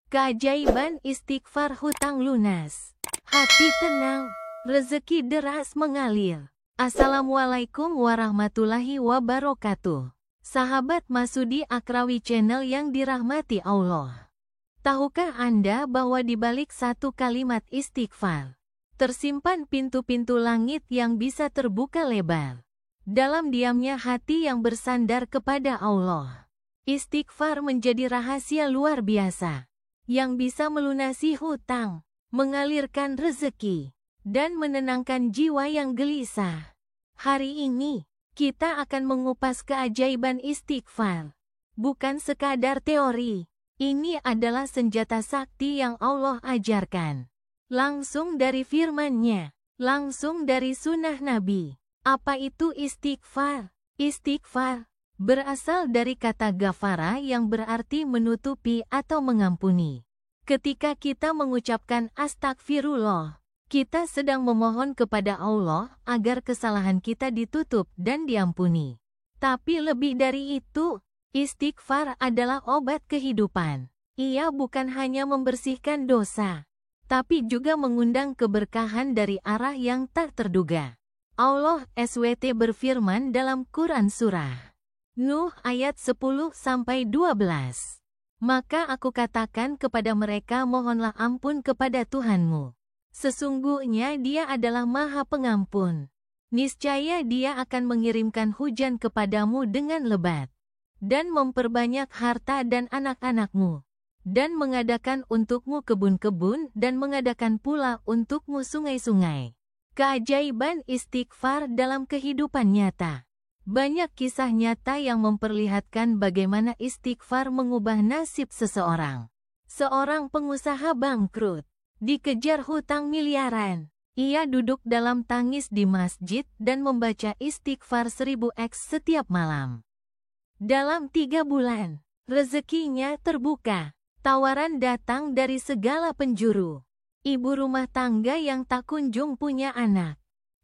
Keajaiban istighfar hutang lunas. Hati tenang, rezeki deras mengalir. Assalamualaikum warahmatullahi wabarakatuh. Sahabat Masudi Akrawi Channel yang dirahmati Allah. Tahukah Anda bahwa di balik satu kalimat istighfar, tersimpan pintu-pintu langit yang bisa terbuka lebar. Dalam diamnya hati yang bersandar kepada Allah, istighfar menjadi rahasia luar biasa yang bisa melunasi hutang, mengalirkan rezeki, dan menenangkan jiwa yang gelisah. Hari ini, kita akan mengupas keajaiban istighfar. Bukan sekadar teori, ini adalah senjata sakti yang Allah ajarkan. Langsung dari firman-Nya, langsung dari sunnah Nabi. Apa itu istighfar? Istighfar berasal dari kata ghafara yang berarti menutupi atau mengampuni. Ketika kita mengucapkan astagfirullah, kita sedang memohon kepada Allah agar kesalahan kita ditutup dan diampuni. Tapi lebih dari itu, istighfar adalah obat kehidupan. Ia bukan hanya membersihkan dosa, tapi juga mengundang keberkahan dari arah yang tak terduga. Allah SWT berfirman dalam Quran Surah Nuh ayat 10-12. Maka aku katakan kepada mereka, mohonlah ampun kepada Tuhanmu. Sesungguhnya Dia adalah Maha Pengampun. Niscaya Dia akan mengirimkan hujan kepadamu dengan lebat, dan memperbanyak harta dan anak-anakmu, dan mengadakan untukmu kebun-kebun, dan mengadakan pula untukmu sungai-sungai. Keajaiban istighfar dalam kehidupan nyata. Banyak kisah nyata yang memperlihatkan bagaimana istighfar mengubah nasib seseorang. Seorang pengusaha bangkrut, dikejar hutang miliaran. Ia duduk dalam tangis di masjid dan membaca istighfar 1000x setiap malam. Dalam 3 bulan, rezekinya terbuka. Tawaran datang dari segala penjuru. Ibu rumah tangga yang tak kunjung punya anak.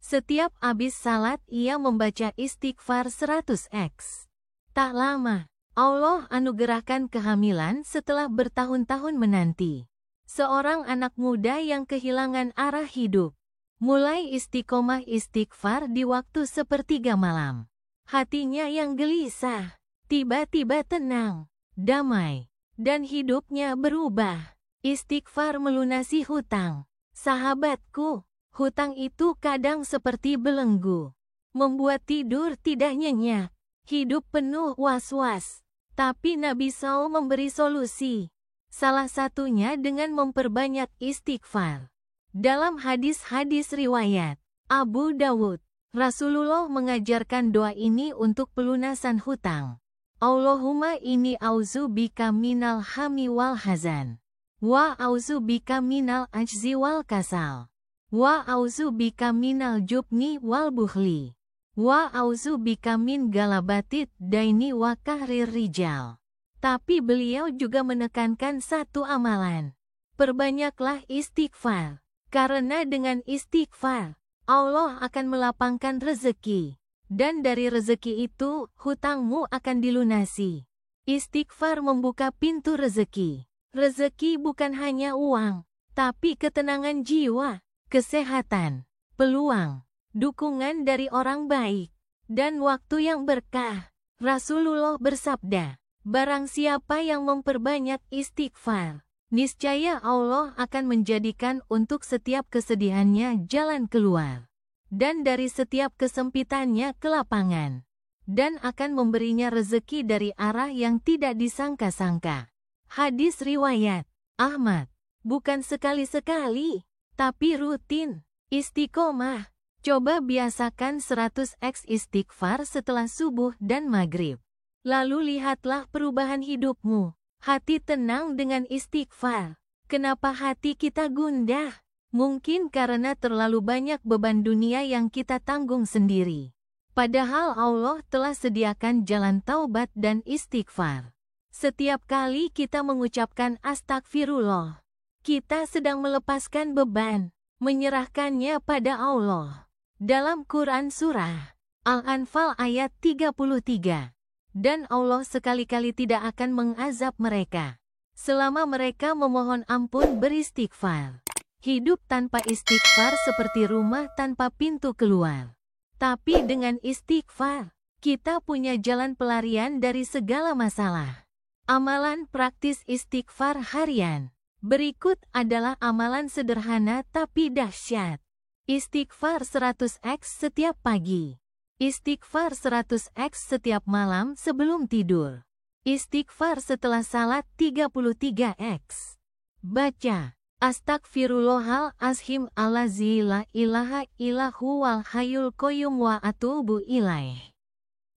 Setiap habis salat ia membaca istighfar 100x. Tak lama, Allah anugerahkan kehamilan setelah bertahun-tahun menanti. Seorang anak muda yang kehilangan arah hidup, mulai istiqomah istighfar di waktu sepertiga malam. Hatinya yang gelisah, tiba-tiba tenang, damai, dan hidupnya berubah. Istighfar melunasi hutang. Sahabatku, hutang itu kadang seperti belenggu, membuat tidur tidak nyenyak, hidup penuh was-was. Tapi Nabi SAW memberi solusi. Salah satunya dengan memperbanyak istighfar. Dalam hadis-hadis riwayat Abu Dawud, Rasulullah mengajarkan doa ini untuk pelunasan hutang. Allahumma inni auzubika minal hammi wal hazan, wa auzubika minal ajzi wal kasal, wa auzubika minal jubni wal bukhli, wa auzubika min galabatit daini wa kahrir rijal. Tapi beliau juga menekankan satu amalan. Perbanyaklah istighfar, karena dengan istighfar, Allah akan melapangkan rezeki, dan dari rezeki itu, hutangmu akan dilunasi. Istighfar membuka pintu rezeki. Rezeki bukan hanya uang, tapi ketenangan jiwa, kesehatan, peluang, dukungan dari orang baik, dan waktu yang berkah. Rasulullah bersabda, barang siapa yang memperbanyak istighfar, niscaya Allah akan menjadikan untuk setiap kesedihannya jalan keluar, dan dari setiap kesempitannya kelapangan, dan akan memberinya rezeki dari arah yang tidak disangka-sangka. Hadis riwayat Ahmad. Bukan sekali-sekali, tapi rutin. Istiqomah. Coba biasakan 100x istighfar setelah subuh dan maghrib. Lalu lihatlah perubahan hidupmu. Hati tenang dengan istighfar. Kenapa hati kita gundah? Mungkin karena terlalu banyak beban dunia yang kita tanggung sendiri. Padahal Allah telah sediakan jalan taubat dan istighfar. Setiap kali kita mengucapkan astagfirullah, kita sedang melepaskan beban, menyerahkannya pada Allah. Dalam Quran Surah Al-Anfal ayat 33, dan Allah sekali-kali tidak akan mengazab mereka Selama mereka memohon ampun beristighfar. Hidup tanpa istighfar seperti rumah tanpa pintu keluar. Tapi dengan istighfar, kita punya jalan pelarian dari segala masalah. Amalan praktis istighfar harian. Berikut adalah amalan sederhana tapi dahsyat. Istighfar 100x setiap pagi. Istighfar 100x setiap malam sebelum tidur. Istighfar setelah salat 33x. Baca. Astagfirullahalazim allazi la ilaha illahu wal hayyul qayyum wa atubu ilaih.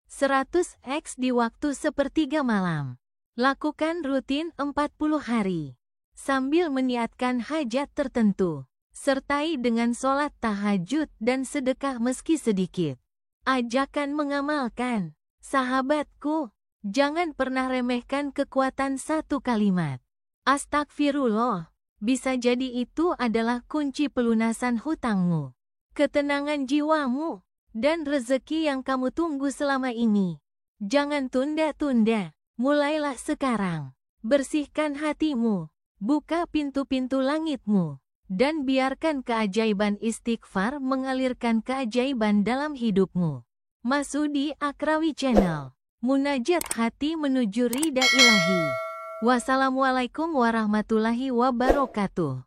100x di waktu sepertiga malam. Lakukan rutin 40 hari. Sambil meniatkan hajat tertentu. Sertai dengan sholat tahajud dan sedekah meski sedikit. Ajakan mengamalkan. Sahabatku, jangan pernah remehkan kekuatan satu kalimat. Astagfirullah. Bisa jadi itu adalah kunci pelunasan hutangmu, ketenangan jiwamu, dan rezeki yang kamu tunggu selama ini. Jangan tunda-tunda. Mulailah sekarang. Bersihkan hatimu. Buka pintu-pintu langitmu. Dan biarkan keajaiban istighfar mengalirkan keajaiban dalam hidupmu. Masudi Akrawi Channel. Munajat hati menuju ridha ilahi. Wassalamualaikum warahmatullahi wabarakatuh.